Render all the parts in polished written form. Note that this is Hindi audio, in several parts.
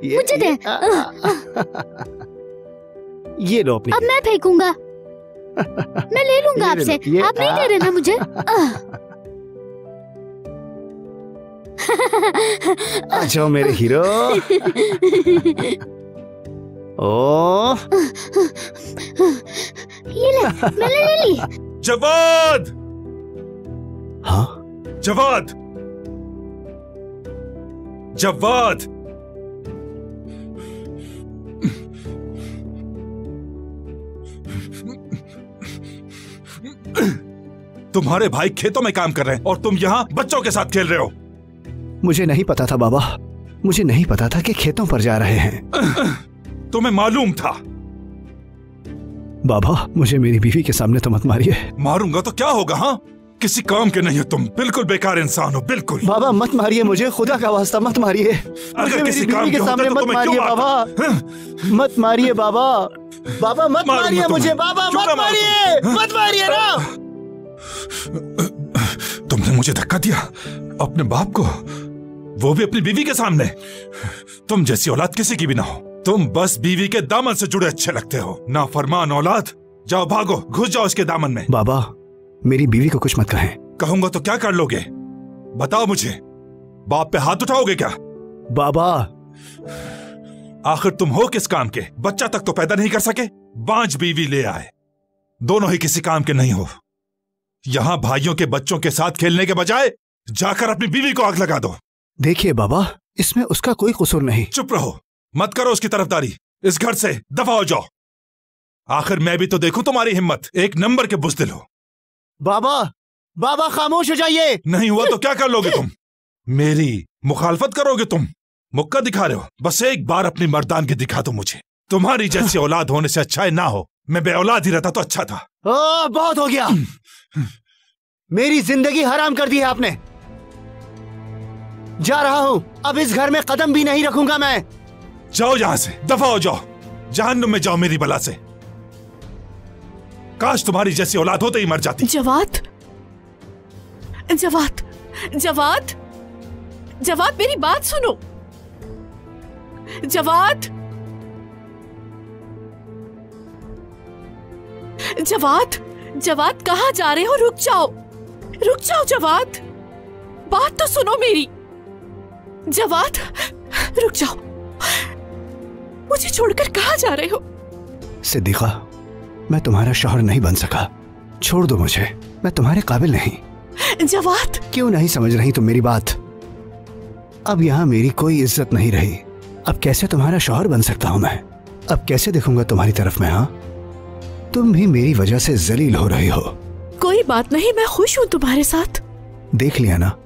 मुझे दे। ये लो अपनी। अब मैं फेंकूंगा। मैं ले लूंगा आपसे। आप नहीं दे रहे ना मुझे। आ जाओ मेरे हीरो। ओ ये ले, मैंने ले ली। जवाद! हाँ जवाद! जवाद! तुम्हारे भाई खेतों में काम कर रहे हैं और तुम यहाँ बच्चों के साथ खेल रहे हो। मुझे नहीं पता था बाबा, मुझे नहीं पता था कि खेतों पर जा रहे हैं। तुम्हें मालूम था? बाबा मुझे मेरी बीवी के सामने तो मत मारिए। मारूंगा तो क्या होगा? हाँ, किसी काम के नहीं हो तुम, बिल्कुल बेकार इंसान हो, बिल्कुल। बाबा मत मारिए मुझे, खुदा का वास्ता मत मारिए। अगर किसी काम के सामने मत मारिए बाबा, मत मारिए बाबा। बाबा मत मारिए मुझे, बाबा मत मारिए, मत मारिए ना। तुमने मुझे धक्का दिया अपने बाप को, वो भी अपनी बीवी के सामने। तुम जैसी औलाद किसी की भी ना हो। तुम बस बीवी के दामन से जुड़े अच्छे लगते हो। नाफरमान औलाद, जाओ भागो, घुस जाओ उसके दामन में। बाबा मेरी बीवी को कुछ मत कहें। कहूंगा तो क्या कर लोगे? बताओ मुझे, बाप पे हाथ उठाओगे क्या? बाबा आखिर तुम हो किस काम के? बच्चा तक तो पैदा नहीं कर सके, बांझ बीवी ले आए। दोनों ही किसी काम के नहीं हो। यहां भाइयों के बच्चों के साथ खेलने के बजाय जाकर अपनी बीवी को आग लगा दो। देखिए बाबा, इसमें उसका कोई कसूर नहीं। चुप रहो, मत करो उसकी तरफदारी। इस घर से दफा हो जाओ। आखिर मैं भी तो देखूं तुम्हारी हिम्मत। एक नंबर के बुज़दिल हो। बाबा बाबा खामोश हो जाइए। नहीं हुआ तो क्या कर लोगे तुम? मेरी मुखालफत करोगे तुम? मुक्का दिखा रहे हो? बस एक बार अपनी मर्दानगी दिखा दो मुझे। तुम्हारी जैसी औलाद होने से अच्छा है ना हो। मैं बे औलाद ही रहता तो अच्छा था। बहुत हो गया। मेरी जिंदगी हराम कर दी है आपने। जा रहा हूं, अब इस घर में कदम भी नहीं रखूंगा मैं। जाओ यहां से, दफा हो जाओ, जहन्नुम में जाओ मेरी बला से। काश तुम्हारी जैसी औलाद होते ही मर जाती। जवाद, जवाद, जवाद, जवाद मेरी बात सुनो। जवाद, जवाद, जवाद कहाँ जा रहे हो? रुक जाओ, रुक जाओ जवाद, बात तो सुनो मेरी। जवाद रुक जाओ, मुझे छोड़कर कहाँ जा रहे हो? सिद्दीका, मैं तुम्हारा शौहर नहीं बन सका। छोड़ दो मुझे, मैं तुम्हारे काबिल नहीं। जवाद, क्यों नहीं समझ रही तुम मेरी बात? अब यहाँ मेरी कोई इज्जत नहीं रही। अब कैसे तुम्हारा शौहर बन सकता हूँ मैं? अब कैसे देखूंगा तुम्हारी तरफ मैं? हाँ, तुम भी मेरी वजह से जलील हो रही हो। कोई बात नहीं, मैं खुश हूँ तुम्हारे साथ। देख लिया ना,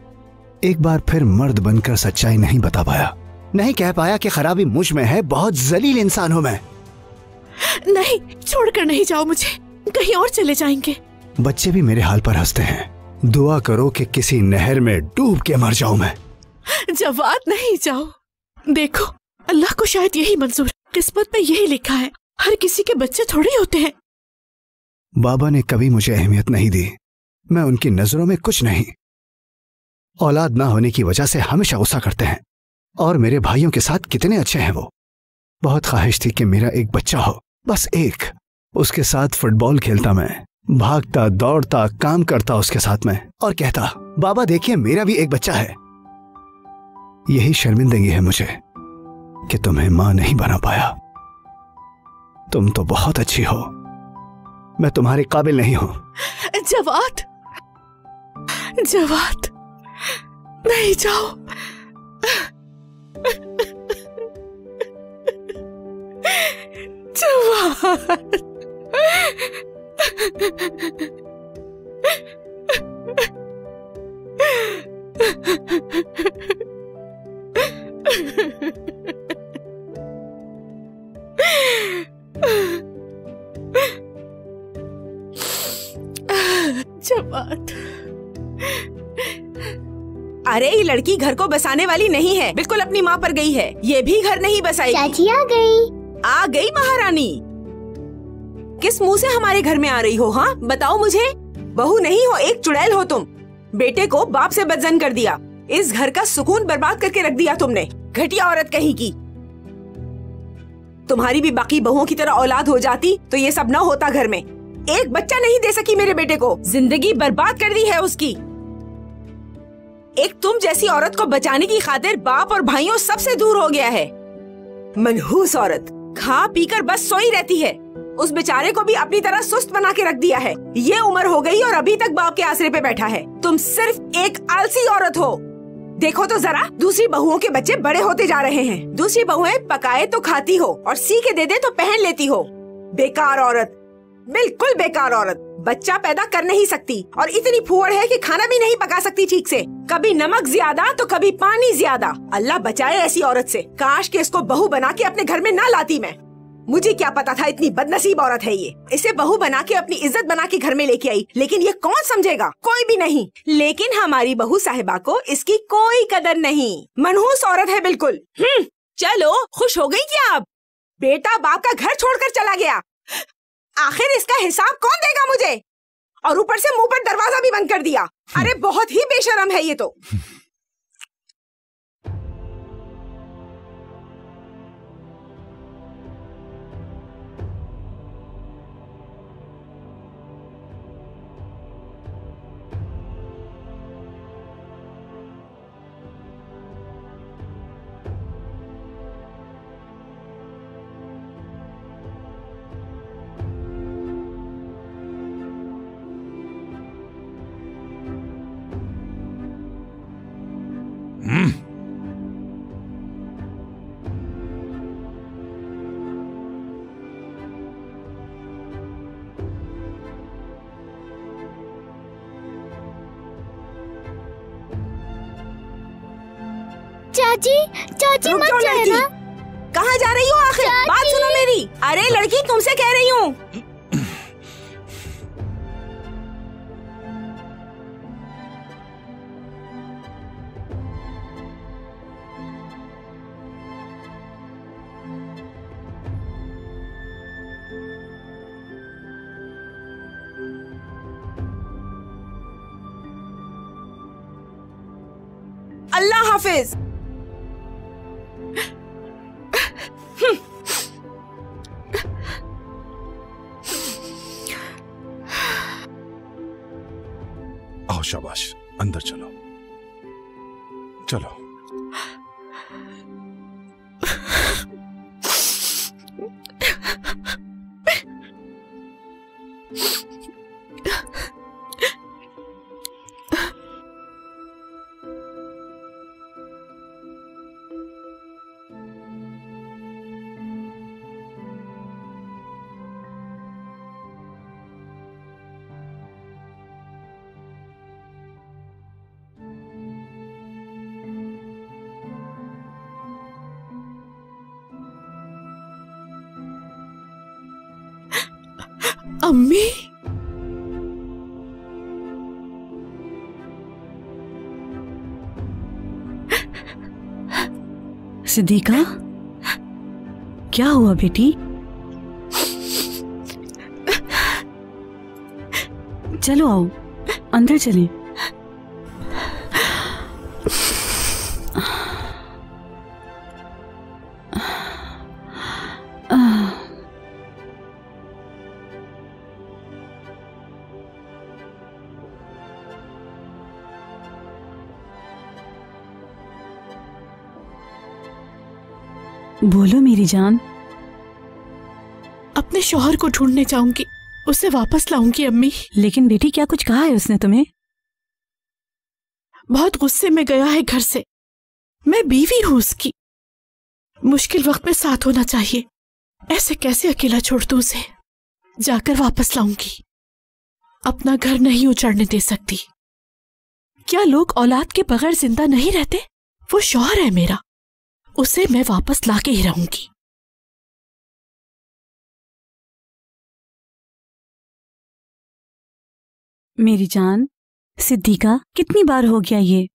एक बार फिर मर्द बनकर सच्चाई नहीं बता पाया, नहीं कह पाया कि खराबी मुझ में है। बहुत जलील इंसान हूँ मैं। नहीं, छोड़कर नहीं जाओ मुझे, कहीं और चले जाएंगे। बच्चे भी मेरे हाल पर हंसते हैं। दुआ करो कि किसी नहर में डूब के मर जाऊं मैं। जवाद नहीं जाओ। देखो, अल्लाह को शायद यही मंजूर, किस्मत में यही लिखा है। हर किसी के बच्चे थोड़े होते हैं। बाबा ने कभी मुझे अहमियत नहीं दी। मैं उनकी नजरों में कुछ नहीं। औलाद ना होने की वजह से हमेशा गुस्सा करते हैं। और मेरे भाइयों के साथ कितने अच्छे हैं वो। बहुत ख्वाहिश थी कि मेरा एक बच्चा हो, बस एक। उसके साथ फुटबॉल खेलता मैं, भागता दौड़ता काम करता उसके साथ में, और कहता, बाबा देखिए मेरा भी एक बच्चा है। यही शर्मिंदगी है मुझे कि तुम्हें मां नहीं बना पाया। तुम तो बहुत अच्छी हो, मैं तुम्हारे काबिल नहीं हूं। जवाद, जवाद नहीं जाओ। जवाद, जवाद। अरे ये लड़की घर को बसाने वाली नहीं है, बिल्कुल अपनी माँ पर गई है। ये भी घर नहीं बसाएगी। चाची आ गई। आ गई महारानी। किस मुंह से हमारे घर में आ रही हो? हाँ बताओ मुझे। बहू नहीं हो, एक चुड़ैल हो तुम। बेटे को बाप से बदजन कर दिया। इस घर का सुकून बर्बाद करके रख दिया तुमने। घटिया औरत कहीं की। तुम्हारी भी बाकी बहुओं की तरह औलाद हो जाती तो ये सब न होता घर में। एक बच्चा नहीं दे सकी मेरे बेटे को, जिंदगी बर्बाद कर दी है उसकी। एक तुम जैसी औरत को बचाने की खातिर बाप और भाइयों सबसे दूर हो गया है। मनहूस औरत, खा पीकर बस सोई रहती है। उस बेचारे को भी अपनी तरह सुस्त बना के रख दिया है। ये उम्र हो गई और अभी तक बाप के आसरे पे बैठा है। तुम सिर्फ एक आलसी औरत हो। देखो तो जरा, दूसरी बहुओं के बच्चे बड़े होते जा रहे हैं। दूसरी बहुएं पकाए तो खाती हो और सी के दे दे तो पहन लेती हो। बेकार औरत, बिल्कुल बेकार औरत। बच्चा पैदा कर नहीं सकती और इतनी फुहड़ है कि खाना भी नहीं पका सकती ठीक से। कभी नमक ज्यादा तो कभी पानी ज्यादा। अल्लाह बचाए ऐसी औरत से। काश कि इसको बहू बना के अपने घर में ना लाती मैं। मुझे क्या पता था इतनी बदनसीब औरत है ये। इसे बहू बना के अपनी इज्जत बना के घर में लेके आई, लेकिन ये कौन समझेगा? कोई भी नहीं। लेकिन हमारी बहू साहिबा को इसकी कोई कदर नहीं। मनहूस औरत है बिल्कुल। चलो, खुश हो गई क्या अब? बेटा बाप का घर छोड़कर चला गया। आखिर इसका हिसाब कौन देगा मुझे? और ऊपर से मुंह पर दरवाजा भी बंद कर दिया। अरे बहुत ही बेशरम है ये तो। चाची, चाची मत जाना। कहाँ जा रही हो आखिर? बात सुनो मेरी। अरे लड़की, तुमसे कह रही हूँ। अल्लाह हाफिज। आओ शाबाश, अंदर चलो चलो। अम्मी, सिद्दीका, क्या हुआ बेटी? चलो आओ, अंदर चलें। बोलो मेरी जान। अपने शौहर को ढूंढने जाऊंगी, उसे वापस लाऊंगी अम्मी। लेकिन बेटी, क्या कुछ कहा है उसने तुम्हें? बहुत गुस्से में गया है घर से। मैं बीवी हूं उसकी, मुश्किल वक्त में साथ होना चाहिए। ऐसे कैसे अकेला छोड़ दूं उसे? जाकर वापस लाऊंगी। अपना घर नहीं उजाड़ने दे सकती। क्या लोग औलाद के बगैर जिंदा नहीं रहते? वो शौहर है मेरा, उसे मैं वापस लाके ही रहूंगी। मेरी जान, सिद्दीका, कितनी बार हो गया ये?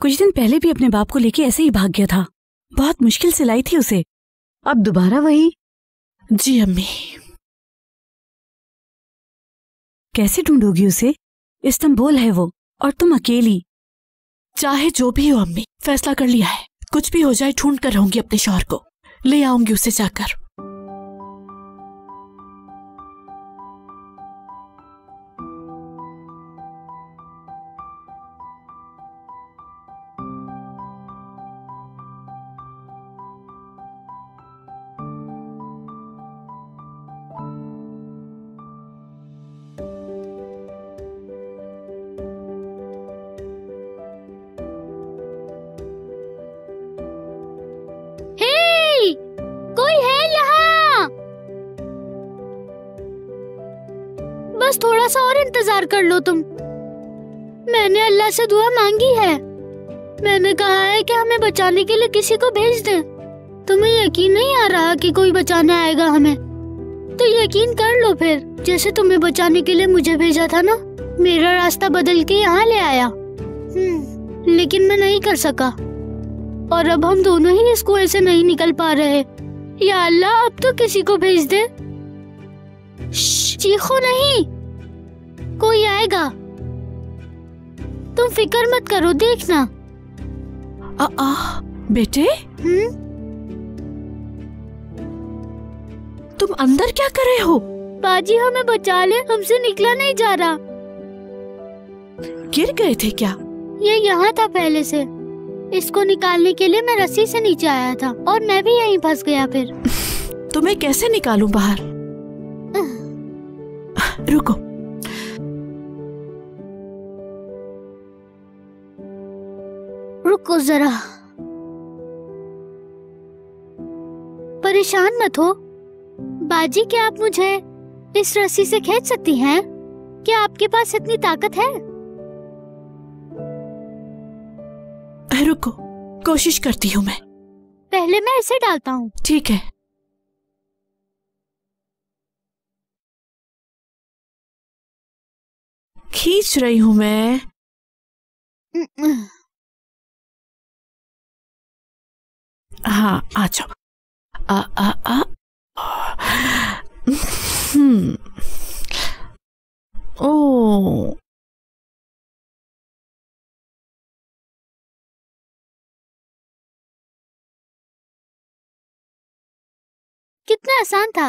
कुछ दिन पहले भी अपने बाप को लेके ऐसे ही भाग गया था। बहुत मुश्किल से लाई थी उसे, अब दोबारा वही। जी अम्मी। कैसे ढूंढोगी उसे? इस्तांबुल है वो, और तुम अकेली। चाहे जो भी हो अम्मी, फैसला कर लिया है। कुछ भी हो जाए ढूंढ कर रहूंगी अपने शौहर को। ले आऊंगी उसे जाकर। कोई है यहाँ? बस थोड़ा सा और इंतजार कर लो तुम। मैंने अल्लाह से दुआ मांगी है। मैंने कहा है कि हमें बचाने के लिए किसी को भेज दे। तुम्हें यकीन नहीं आ रहा कि कोई बचाने आएगा हमें? तो यकीन कर लो फिर। जैसे तुम्हें बचाने के लिए मुझे भेजा था ना, मेरा रास्ता बदल के यहाँ ले आया। लेकिन मैं नहीं कर सका और अब हम दोनों ही इस कुएं से नहीं निकल पा रहे। या अल्लाह, अब तो किसी को भेज दे। चीखो नहीं, कोई आएगा। तुम फिक्र मत करो, देखना। बेटे, तुम अंदर क्या कर रहे हो? बाजी हमें बचा ले, हमसे निकला नहीं जा रहा। गिर गए थे क्या? ये यहाँ था पहले से। इसको निकालने के लिए मैं रस्सी से नीचे आया था और मैं भी यहीं फंस गया। फिर तुम्हें कैसे निकालूं बाहर? रुको। रुको जरा, परेशान मत हो। बाजी, क्या आप मुझे इस रस्सी से खींच सकती हैं? क्या आपके पास इतनी ताकत है? रुको, कोशिश करती हूँ मैं। पहले मैं इसे डालता हूँ। ठीक है। खींच रही हूँ मैं। हाँ, आ जाओ। ओ, कितना आसान था।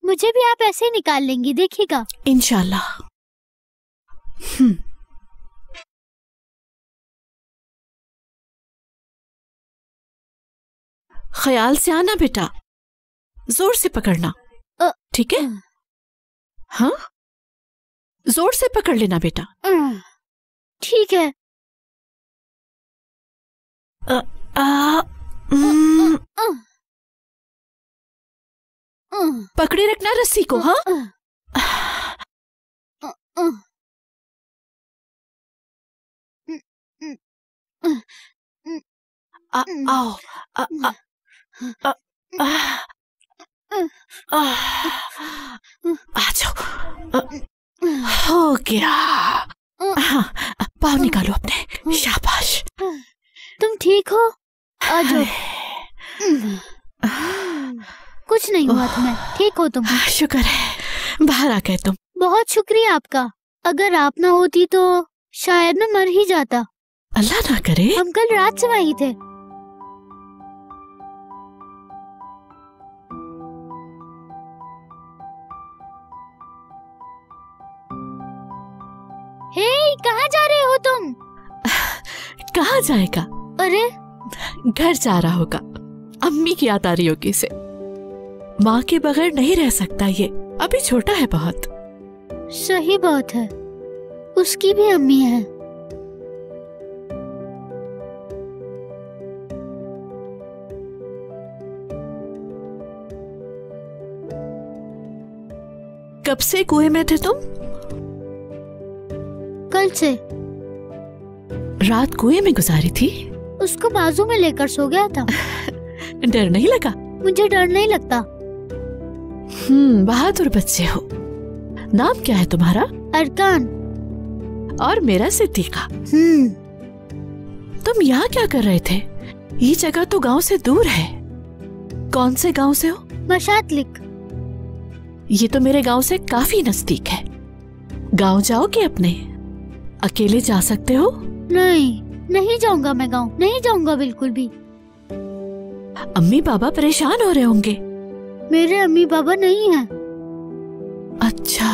मुझे भी आप ऐसे ही निकाल लेंगी, देखिएगा। इंशाल्लाह। ख्याल से आना बेटा, जोर से पकड़ना, ठीक है? हाँ, जोर से पकड़ लेना बेटा। ठीक है। पकड़े रखना रस्सी को। हाँ, आओ। आ जाओ। हो गया। हाँ, पाँव निकालो अपने। शाबाश। तुम ठीक हो? आ जाओ। कुछ नहीं हुआ तुम्हें, ठीक हो तुम? शुक्र है, बाहर आ गए तुम। बहुत शुक्रिया आपका। अगर आप ना होती तो शायद मैं मर ही जाता। अल्लाह ना करे। हम कल रात से वहीं थे। हे, कहाँ जा रहे हो तुम? कहाँ जाएगा? अरे, घर जा रहा होगा। अम्मी की याद आ रही होगी इसे। माँ के बगैर नहीं रह सकता ये, अभी छोटा है बहुत। सही बात है, उसकी भी अम्मी है। कब से कुएं में थे तुम? कल से। रात कुएं में गुजारी थी? उसको बाजू में लेकर सो गया था। डर नहीं लगा? मुझे डर नहीं लगता। बहादुर बच्चे हो। नाम क्या है तुम्हारा? अरकान। और मेरा सिद्दीका। तुम यहाँ क्या कर रहे थे? ये जगह तो गांव से दूर है। कौन से गांव से हो? मशातलिक। ये तो मेरे गांव से काफी नजदीक है। गांव जाओगे अपने? अकेले जा सकते हो? नहीं, नहीं जाऊंगा मैं गांव, नहीं जाऊंगा बिल्कुल भी। अम्मी पापा परेशान हो रहे होंगे। मेरे अम्मी पापा नहीं हैं। अच्छा,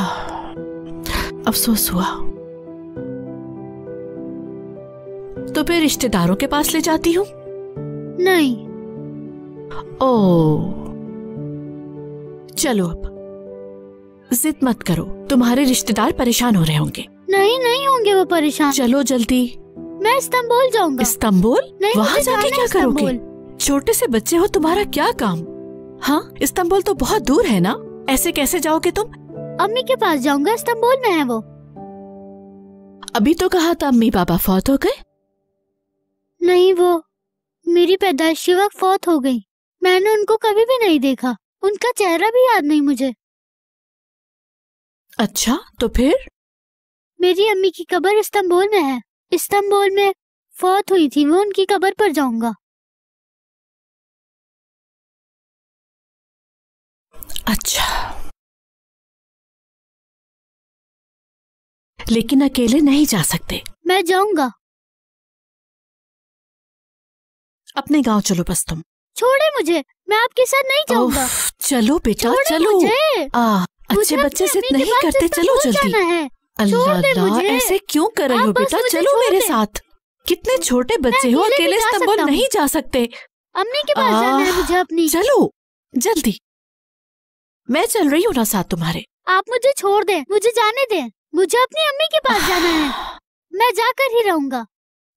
अफसोस हुआ। तो फिर रिश्तेदारों के पास ले जाती हूँ? नहीं। ओह, चलो अब जिद मत करो, तुम्हारे रिश्तेदार परेशान हो रहे होंगे। नहीं होंगे वो परेशान। चलो जल्दी। मैं इस्तांबुल जाऊंगा। इस्तांबुल? नहीं, वहाँ मुझे जाके जाना क्या करोगे? इस्तांबुल। छोटे से बच्चे हो, तुम्हारा क्या काम? हाँ, इस्तांबुल तो बहुत दूर है ना, ऐसे कैसे जाओगे तुम? अम्मी के पास जाऊंगा, इस्तांबुल में है वो। अभी तो कहा था अम्मी पापा फौत हो गए। नहीं, वो मेरी पैदाइश के वक्त फौत हो गई। मैंने उनको कभी भी नहीं देखा, उनका चेहरा भी याद नहीं मुझे। अच्छा, तो फिर? मेरी अम्मी की कब्र इस्तांबुल में है। इस्तांबुल में फौत हुई थी वो, उनकी कब्र पर जाऊंगा। अच्छा, लेकिन अकेले नहीं जा सकते। मैं जाऊंगा। अपने गांव चलो बस तुम। छोड़े मुझे, मैं आपके साथ नहीं जाऊंगा। चलो बेटा चलो। अच्छे बच्चे से नहीं करते, चलो जल्दी। अल्लाह, ऐसे क्यों कर रही हो बेटा? चलो मेरे साथ। कितने छोटे बच्चे हो, अकेले इस्तांबुल नहीं जा सकते। अम्मी के पास जाना है मुझे अपनी। चलो जल्दी, मैं चल रही हूँ ना साथ तुम्हारे। आप मुझे छोड़ दें, मुझे जाने दें। मुझे अपनी अम्मी के पास जाना है। मैं जाकर ही रहूंगा।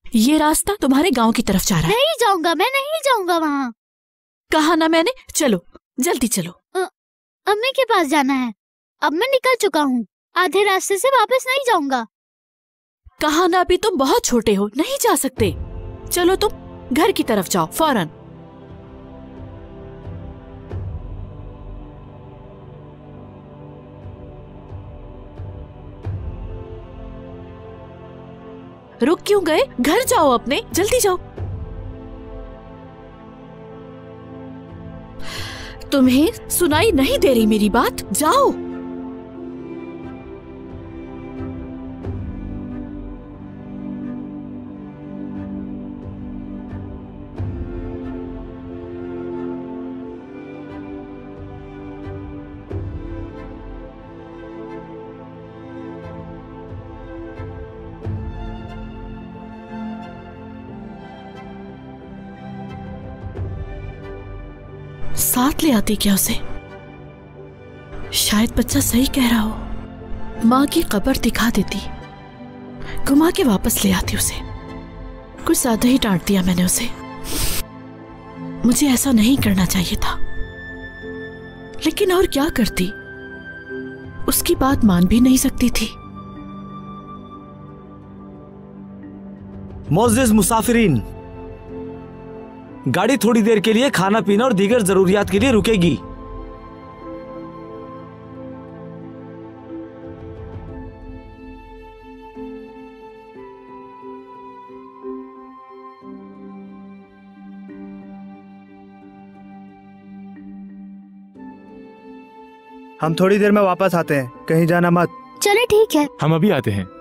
ये रास्ता तुम्हारे गांव की तरफ जा रहा है। नहीं जाऊंगा, मैं नहीं जाऊंगा वहाँ। कहा ना मैंने, चलो जल्दी चलो। अम्मी के पास जाना है। अब मैं निकल चुका हूँ, आधे रास्ते से वापस नहीं जाऊंगा। कहा ना, अभी तुम बहुत छोटे हो, नहीं जा सकते। चलो तुम घर की तरफ जाओ फौरन। रुक क्यों गए? घर जाओ अपने, जल्दी जाओ। तुम्हें सुनाई नहीं दे रही मेरी बात? जाओ। साथ ले आती क्या उसे? शायद बच्चा सही कह रहा हो। माँ की कब्र दिखा देती, घुमा के वापस ले आती उसे। कुछ ज्यादा ही डांट दिया मैंने उसे। मुझे ऐसा नहीं करना चाहिए था, लेकिन और क्या करती? उसकी बात मान भी नहीं सकती थी। मोअज़्ज़िज़ मुसाफिरीन, गाड़ी थोड़ी देर के लिए खाना पीना और दीगर जरूरियात के लिए रुकेगी। हम थोड़ी देर में वापस आते हैं, कहीं जाना मत। चले ठीक है। हम अभी आते हैं।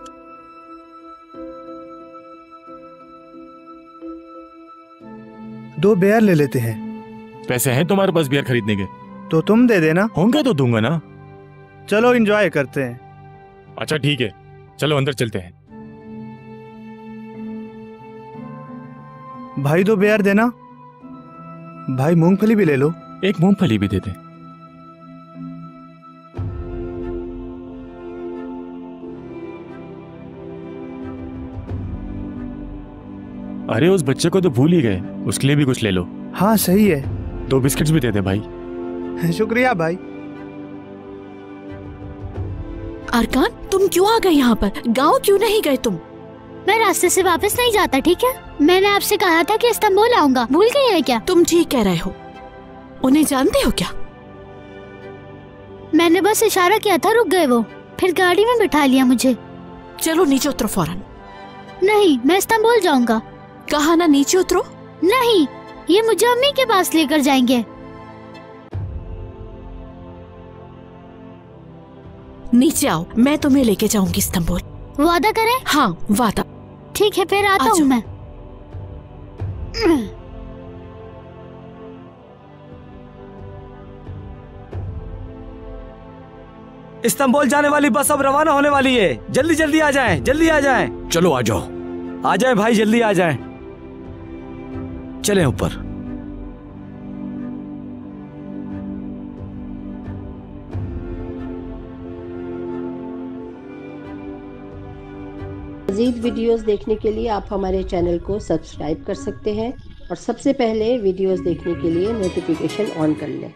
दो बियर ले लेते हैं। पैसे हैं तुम्हारे पास बियर खरीदने के? तो तुम दे देना। होंगे तो दूंगा ना। चलो एंजॉय करते हैं। अच्छा ठीक है, चलो अंदर चलते हैं। भाई दो बियर देना। भाई मूंगफली भी ले लो। एक मूंगफली भी दे दे। अरे उस बच्चे को तो भूल ही गए, उसके लिए भी कुछ ले लो। हाँ सही है। 2 बिस्किट्स भी दे दे भाई। शुक्रिया भाई। अरकान, तुम क्यों आ गए यहाँ पर? गांव क्यों नहीं गए तुम? मैं रास्ते से वापस नहीं जाता, ठीक है? मैंने आपसे कहा था कि इस्तांबुल आऊंगा, भूल गई है क्या? तुम ठीक कह रहे हो। उन्हें जानते हो क्या? मैंने बस इशारा किया था, रुक गए वो, फिर गाड़ी में बिठा लिया मुझे। चलो नीचे उतरो फौरन। नहीं, मैं इस्तांबुल जाऊंगा। कहा ना नीचे उतरो। नहीं, ये मुझे अम्मी के पास लेकर जाएंगे। नीचे आओ, मैं तुम्हें लेके जाऊंगी इस्तांबुल। वादा करें? हाँ वादा। ठीक है, फिर आता हूँ मैं। इस्तांबुल जाने वाली बस अब रवाना होने वाली है। जल्दी जल्दी आ जाएं, जल्दी आ जाएं। चलो आ जाओ। आ जाएं भाई, जल्दी आ जाएं। चलें ऊपर। मज़ीद वीडियोस देखने के लिए आप हमारे चैनल को सब्सक्राइब कर सकते हैं और सबसे पहले वीडियोस देखने के लिए नोटिफिकेशन ऑन कर लें।